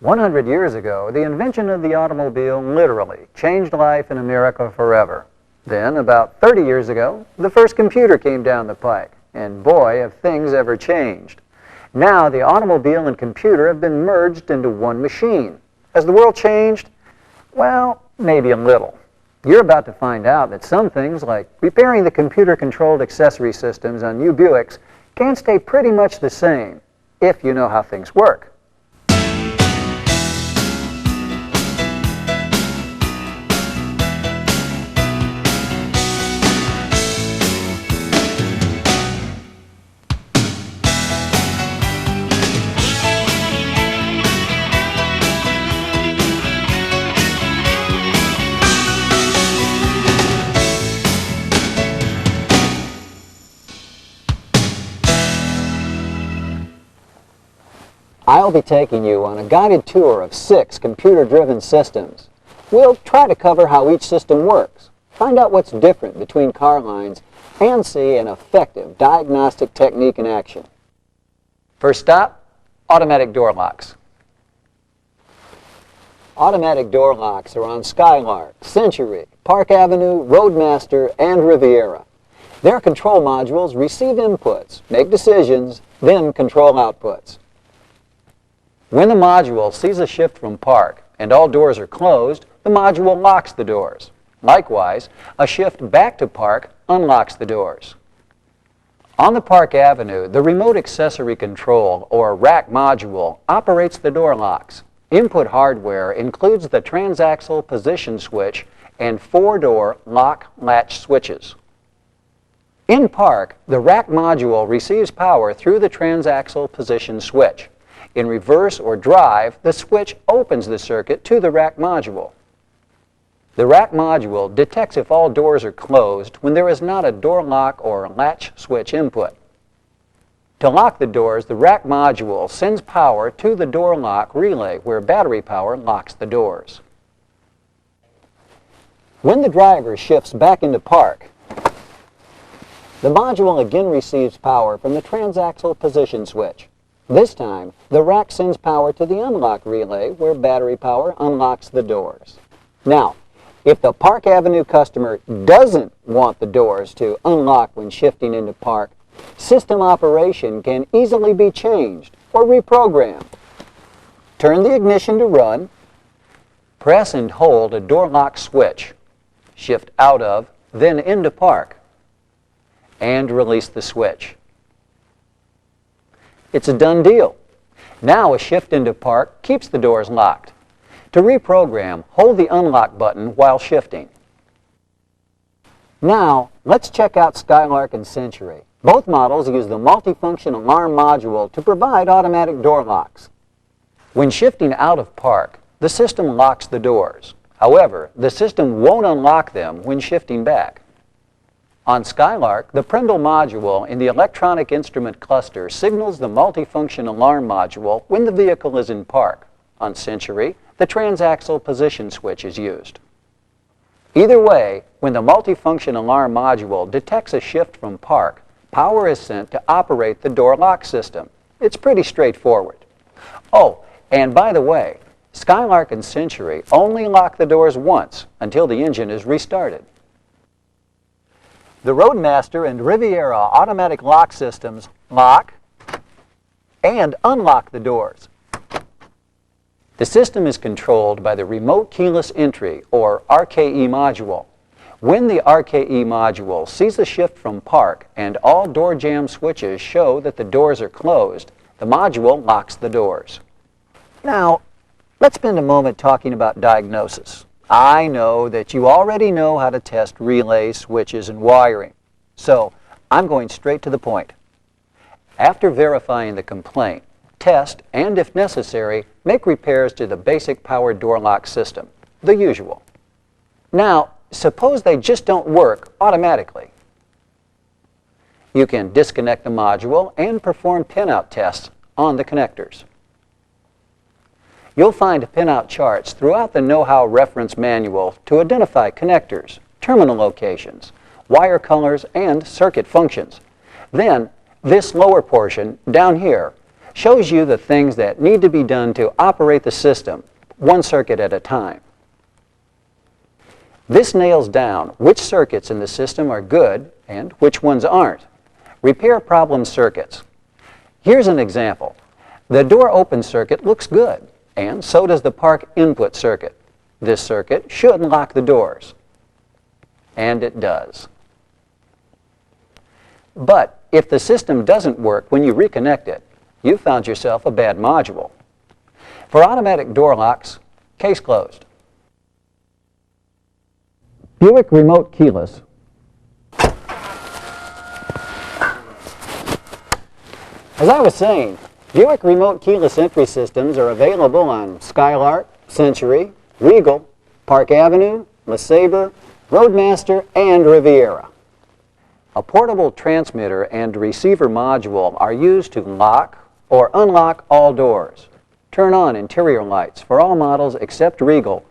100 years ago, the invention of the automobile literally changed life in America forever. Then, about 30 years ago, the first computer came down the pike, and boy, have things ever changed. Now, the automobile and computer have been merged into one machine. Has the world changed? Well, maybe a little. You're about to find out that some things, like repairing the computer-controlled accessory systems on new Buicks, can stay pretty much the same if you know how things work. I'll be taking you on a guided tour of 6 computer-driven systems. We'll try to cover how each system works, find out what's different between car lines, and see an effective diagnostic technique in action. First stop, automatic door locks. Automatic door locks are on Skylark, Century, Park Avenue, Roadmaster, and Riviera. Their control modules receive inputs, make decisions, then control outputs. When the module sees a shift from park and all doors are closed, the module locks the doors. Likewise, a shift back to park unlocks the doors. On the Park Avenue, the remote accessory control, or rack module, operates the door locks. Input hardware includes the transaxle position switch and 4-door lock-latch switches. In park, the rack module receives power through the transaxle position switch. In reverse or drive, the switch opens the circuit to the rack module. The rack module detects if all doors are closed when there is not a door lock or latch switch input. To lock the doors, the rack module sends power to the door lock relay where battery power locks the doors. When the driver shifts back into park, the module again receives power from the transaxle position switch. This time, the rack sends power to the unlock relay where battery power unlocks the doors. Now, if the Park Avenue customer doesn't want the doors to unlock when shifting into park, system operation can easily be changed or reprogrammed. Turn the ignition to run, press and hold a door lock switch, shift out of, then into park, and release the switch. It's a done deal. Now a shift into park keeps the doors locked. To reprogram, hold the unlock button while shifting. Now, let's check out Skylark and Century. Both models use the multifunction alarm module to provide automatic door locks. When shifting out of park, the system locks the doors. However, the system won't unlock them when shifting back. On Skylark, the Prendle module in the electronic instrument cluster signals the multifunction alarm module when the vehicle is in park. On Century, the transaxle position switch is used. Either way, when the multifunction alarm module detects a shift from park, power is sent to operate the door lock system. It's pretty straightforward. Oh, and by the way, Skylark and Century only lock the doors once until the engine is restarted. The Roadmaster and Riviera automatic lock systems lock and unlock the doors. The system is controlled by the Remote Keyless Entry, or RKE module. When the RKE module sees a shift from park and all door jamb switches show that the doors are closed, the module locks the doors. Now, let's spend a moment talking about diagnosis. I know that you already know how to test relays, switches, and wiring. So, I'm going straight to the point. After verifying the complaint, test, and if necessary, make repairs to the basic power door lock system, the usual. Now, suppose they just don't work automatically. You can disconnect the module and perform pinout tests on the connectors. You'll find pinout charts throughout the Know-How Reference Manual to identify connectors, terminal locations, wire colors, and circuit functions. Then, this lower portion, down here, shows you the things that need to be done to operate the system, one circuit at a time. This nails down which circuits in the system are good and which ones aren't. Repair problem circuits. Here's an example. The door open circuit looks good, and so does the park input circuit. This circuit should lock the doors. And it does. But if the system doesn't work when you reconnect it, you've found yourself a bad module. For automatic door locks, case closed. Buick Remote Keyless. As I was saying, Buick Remote Keyless Entry systems are available on Skylark, Century, Regal, Park Avenue, LeSabre, Roadmaster, and Riviera. A portable transmitter and receiver module are used to lock or unlock all doors, turn on interior lights for all models except Regal,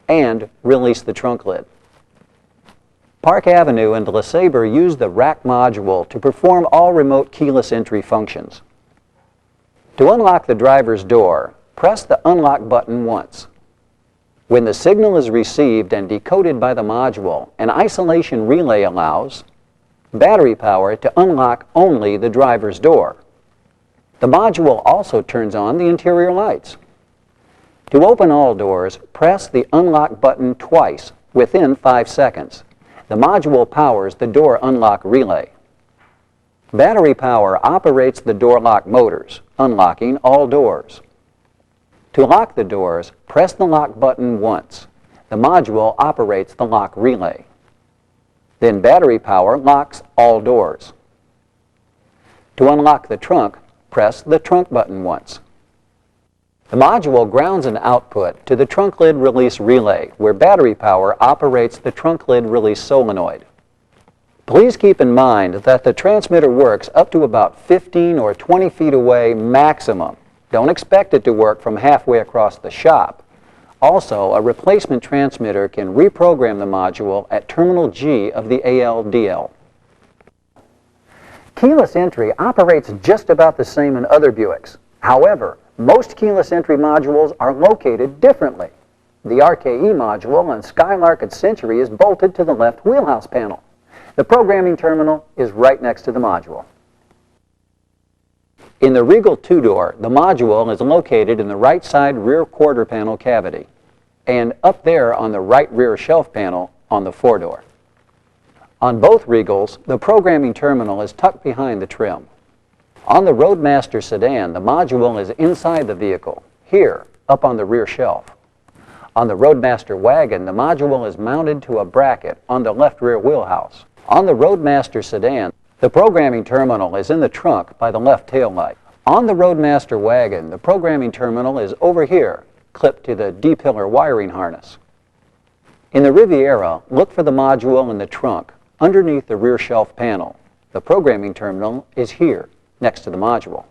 and release the trunk lid. Park Avenue and LeSabre use the rack module to perform all remote keyless entry functions. To unlock the driver's door, press the unlock button once. When the signal is received and decoded by the module, an isolation relay allows battery power to unlock only the driver's door. The module also turns on the interior lights. To open all doors, press the unlock button twice within 5 seconds. The module powers the door unlock relay. Battery power operates the door lock motors, unlocking all doors. To lock the doors, press the lock button once. The module operates the lock relay. Then battery power locks all doors. To unlock the trunk, press the trunk button once. The module grounds an output to the trunk lid release relay, where battery power operates the trunk lid release solenoid. Please keep in mind that the transmitter works up to about 15 or 20 feet away maximum. Don't expect it to work from halfway across the shop. Also, a replacement transmitter can reprogram the module at terminal G of the ALDL. Keyless entry operates just about the same in other Buicks. However, most keyless entry modules are located differently. The RKE module on Skylark and Century is bolted to the left wheelhouse panel. The programming terminal is right next to the module. In the Regal two-door, the module is located in the right side rear quarter panel cavity and up there on the right rear shelf panel on the four-door. On both Regals, the programming terminal is tucked behind the trim. On the Roadmaster sedan, the module is inside the vehicle, here, up on the rear shelf. On the Roadmaster wagon, the module is mounted to a bracket on the left rear wheelhouse. On the Roadmaster sedan, the programming terminal is in the trunk by the left tail light. On the Roadmaster wagon, the programming terminal is over here, clipped to the D-pillar wiring harness. In the Riviera, look for the module in the trunk, underneath the rear shelf panel. The programming terminal is here, next to the module.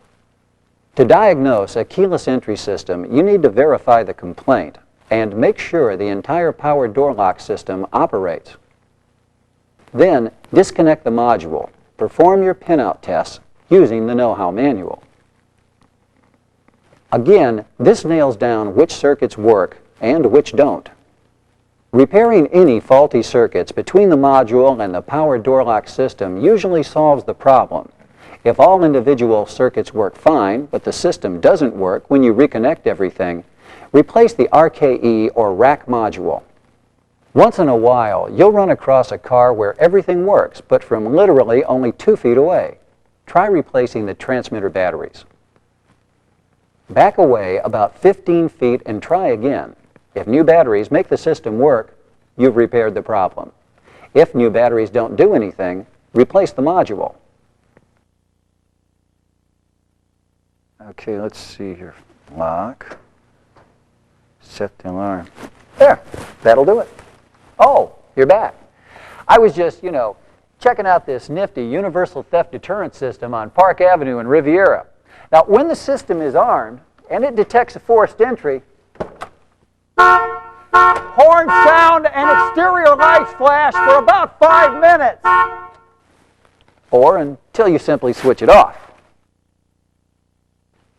To diagnose a keyless entry system, you need to verify the complaint and make sure the entire power door lock system operates. Then, disconnect the module. Perform your pinout tests using the know-how manual. Again, this nails down which circuits work and which don't. Repairing any faulty circuits between the module and the power door lock system usually solves the problem. If all individual circuits work fine, but the system doesn't work when you reconnect everything, replace the RKE or rack module. Once in a while, you'll run across a car where everything works, but from literally only 2 feet away. Try replacing the transmitter batteries. Back away about 15 feet and try again. If new batteries make the system work, you've repaired the problem. If new batteries don't do anything, replace the module. Okay, let's see here. Lock. Set the alarm. There, that'll do it. Oh, you're back. I was just, checking out this nifty universal theft deterrent system on Park Avenue in Riviera. Now, when the system is armed and it detects a forced entry, horn sound and exterior lights flash for about 5 minutes. Or until you simply switch it off.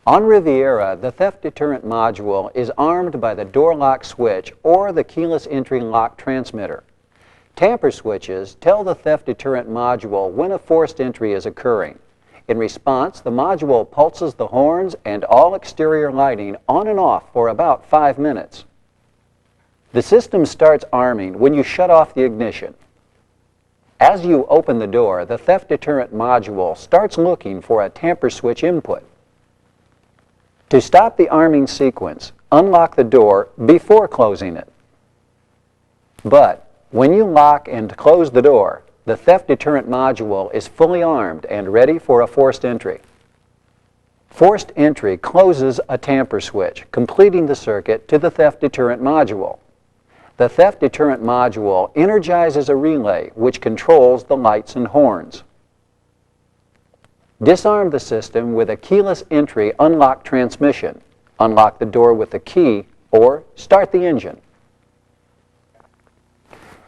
On Riviera, the Theft Deterrent module is armed by the door lock switch or the keyless entry lock transmitter. Tamper switches tell the Theft Deterrent module when a forced entry is occurring. In response, the module pulses the horns and all exterior lighting on and off for about 5 minutes. The system starts arming when you shut off the ignition. As you open the door, the Theft Deterrent module starts looking for a tamper switch input. To stop the arming sequence, unlock the door before closing it. But when you lock and close the door, the Theft Deterrent module is fully armed and ready for a forced entry. Forced entry closes a tamper switch, completing the circuit to the Theft Deterrent module. The Theft Deterrent module energizes a relay which controls the lights and horns. Disarm the system with a keyless entry unlock transmission. Unlock the door with the key or start the engine.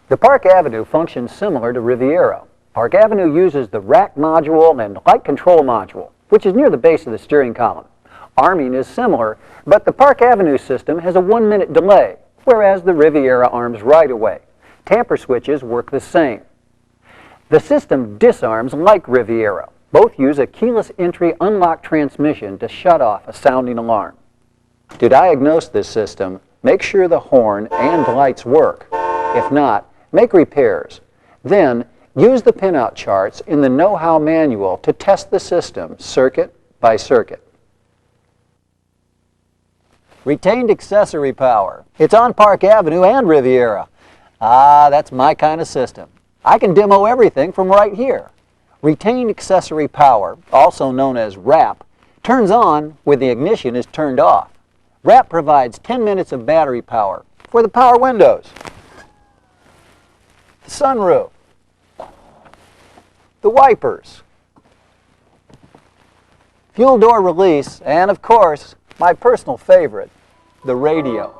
The Park Avenue functions similar to Riviera. Park Avenue uses the rack module and light control module, which is near the base of the steering column. Arming is similar, but the Park Avenue system has a 1-minute delay, whereas the Riviera arms right away. Tamper switches work the same. The system disarms like Riviera. Both use a keyless entry unlock transmission to shut off a sounding alarm. To diagnose this system, make sure the horn and lights work. If not, make repairs. Then, use the pinout charts in the know-how manual to test the system circuit by circuit. Retained accessory power. It's on Park Avenue and Riviera. Ah, that's my kind of system. I can demo everything from right here. Retained accessory power, also known as RAP, turns on when the ignition is turned off. RAP provides 10 minutes of battery power for the power windows, the sunroof, the wipers, fuel door release, and of course, my personal favorite, the radio.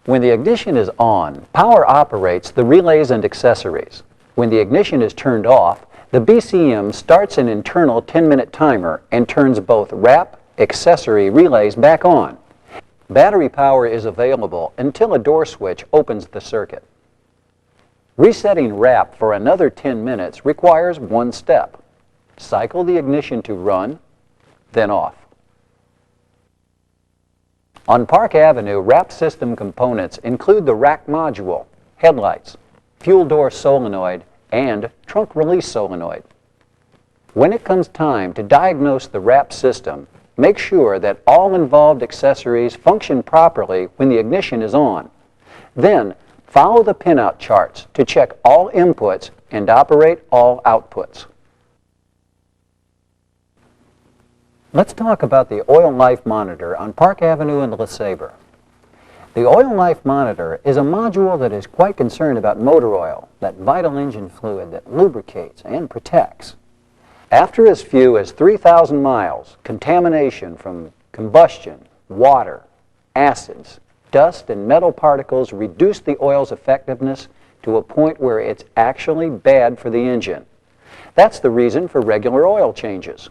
When the ignition is on, power operates the relays and accessories. When the ignition is turned off, the BCM starts an internal 10-minute timer and turns both RAP accessory relays back on. Battery power is available until a door switch opens the circuit. Resetting RAP for another 10 minutes requires one step. Cycle the ignition to run, then off. On Park Avenue, RAP system components include the rack module, headlights, fuel door solenoid, and trunk release solenoid. When it comes time to diagnose the RAP system, make sure that all involved accessories function properly when the ignition is on. Then, follow the pinout charts to check all inputs and operate all outputs. Let's talk about the oil life monitor on Park Avenue and LeSabre. The oil life monitor is a module that is quite concerned about motor oil, that vital engine fluid that lubricates and protects. After as few as 3,000 miles, contamination from combustion, water, acids, dust, and metal particles reduce the oil's effectiveness to a point where it's actually bad for the engine. That's the reason for regular oil changes.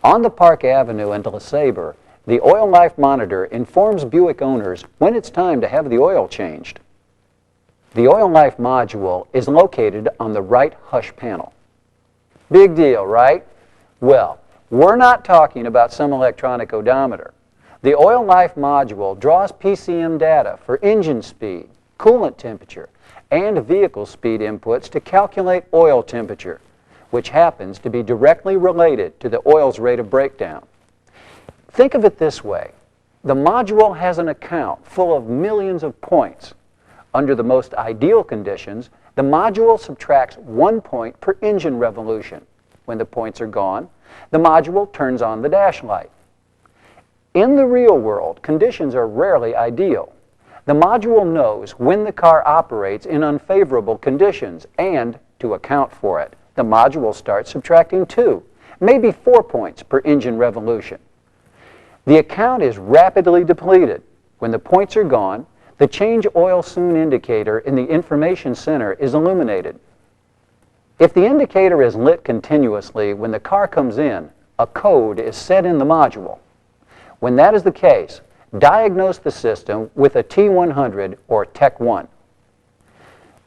On the Park Avenue and LeSabre, the Oil Life Monitor informs Buick owners when it's time to have the oil changed. The Oil Life module is located on the right hush panel. Big deal, right? Well, we're not talking about some electronic odometer. The Oil Life module draws PCM data for engine speed, coolant temperature, and vehicle speed inputs to calculate oil temperature, which happens to be directly related to the oil's rate of breakdown. Think of it this way. The module has an account full of millions of points. Under the most ideal conditions, the module subtracts 1 point per engine revolution. When the points are gone, the module turns on the dash light. In the real world, conditions are rarely ideal. The module knows when the car operates in unfavorable conditions, and to account for it, the module starts subtracting 2, maybe 4 points per engine revolution. The account is rapidly depleted. When the points are gone, the change oil soon indicator in the information center is illuminated. If the indicator is lit continuously when the car comes in, a code is set in the module. When that is the case, diagnose the system with a T100 or Tech 1.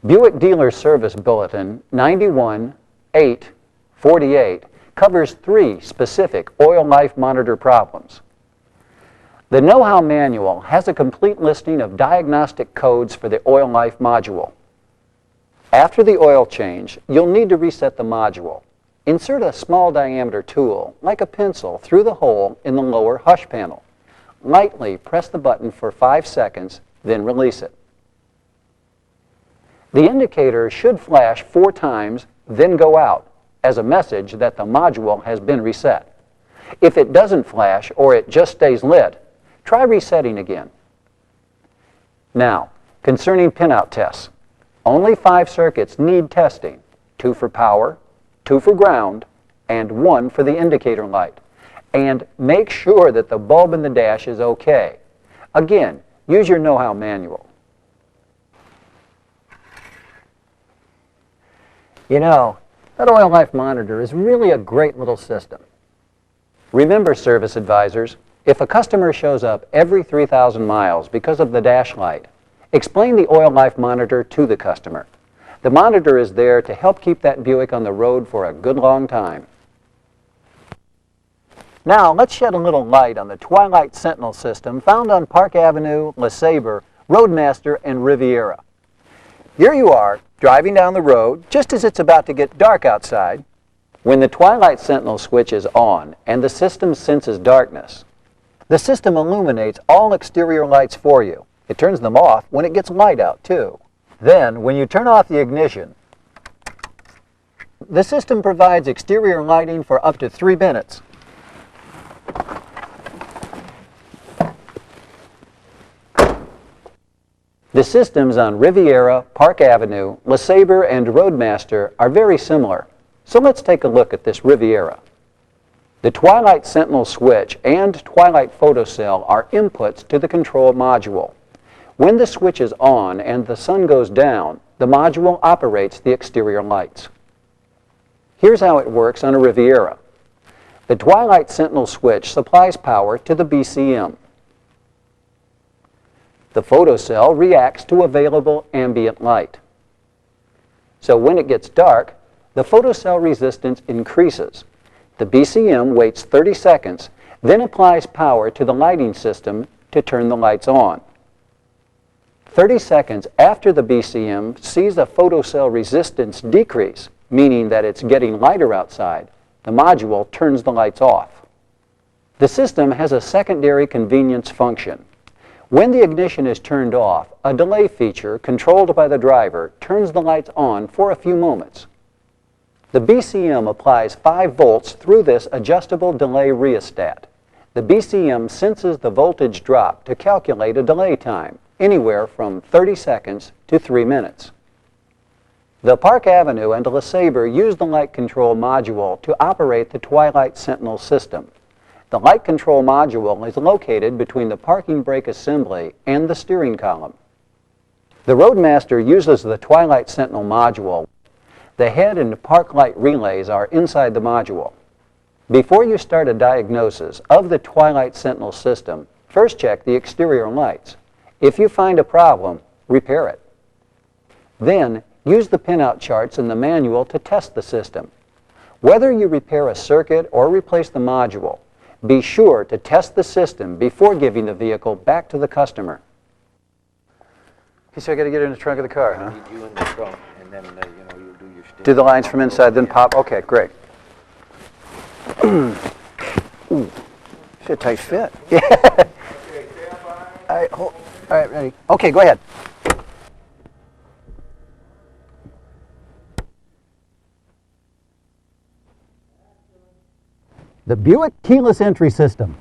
Buick Dealer Service Bulletin 91-8-48 covers 3 specific oil life monitor problems. The Know-How Manual has a complete listing of diagnostic codes for the oil life module. After the oil change, you'll need to reset the module. Insert a small diameter tool, like a pencil, through the hole in the lower hush panel. Lightly press the button for 5 seconds, then release it. The indicator should flash 4 times, then go out, as a message that the module has been reset. If it doesn't flash or it just stays lit, try resetting again. Now, concerning pinout tests, only 5 circuits need testing, 2 for power, 2 for ground, and 1 for the indicator light. And make sure that the bulb in the dash is okay. Again, use your Know-How Manual. You know, that oil life monitor is really a great little system. Remember, service advisors, if a customer shows up every 3,000 miles because of the dash light, explain the oil life monitor to the customer. The monitor is there to help keep that Buick on the road for a good long time. Now, let's shed a little light on the Twilight Sentinel system found on Park Avenue, LeSabre, Roadmaster, and Riviera. Here you are, driving down the road just as it's about to get dark outside. When the Twilight Sentinel switch is on and the system senses darkness, the system illuminates all exterior lights for you. It turns them off when it gets light out, too. Then, when you turn off the ignition, the system provides exterior lighting for up to 3 minutes. The systems on Riviera, Park Avenue, LeSabre, and Roadmaster are very similar. So let's take a look at this Riviera. The Twilight Sentinel switch and Twilight photocell are inputs to the control module. When the switch is on and the sun goes down, the module operates the exterior lights. Here's how it works on a Riviera. The Twilight Sentinel switch supplies power to the BCM. The photocell reacts to available ambient light. So when it gets dark, the photocell resistance increases. The BCM waits 30 seconds, then applies power to the lighting system to turn the lights on. 30 seconds after the BCM sees the photocell resistance decrease, meaning that it's getting lighter outside, the module turns the lights off. The system has a secondary convenience function. When the ignition is turned off, a delay feature controlled by the driver turns the lights on for a few moments. The BCM applies 5 volts through this adjustable delay rheostat. The BCM senses the voltage drop to calculate a delay time, anywhere from 30 seconds to 3 minutes. The Park Avenue and LeSabre use the light control module to operate the Twilight Sentinel system. The light control module is located between the parking brake assembly and the steering column. The Roadmaster uses the Twilight Sentinel module. The head and park light relays are inside the module. Before you start a diagnosis of the Twilight Sentinel system, first check the exterior lights. If you find a problem, repair it. Then, use the pinout charts in the manual to test the system. Whether you repair a circuit or replace the module, be sure to test the system before giving the vehicle back to the customer. Okay, so I got to get in the trunk of the car, huh? You in the trunk, and then you'll do your Do the lines from inside, then pop? Okay, great. Ooh, should tight fit. Yeah. All right, ready. Okay, go ahead. The Buick keyless entry system.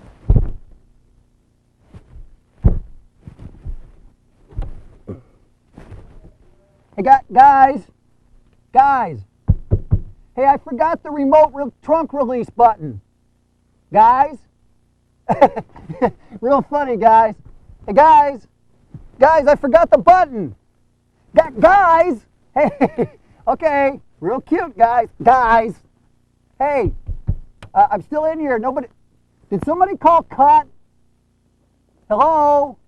Hey, guys. Hey, I forgot the remote trunk release button. Guys. Real funny, guys. Hey, guys, I forgot the button. Guys. Hey, okay. Real cute, guys. Guys! Hey! I'm still in here. Nobody... Did somebody call cut? Hello?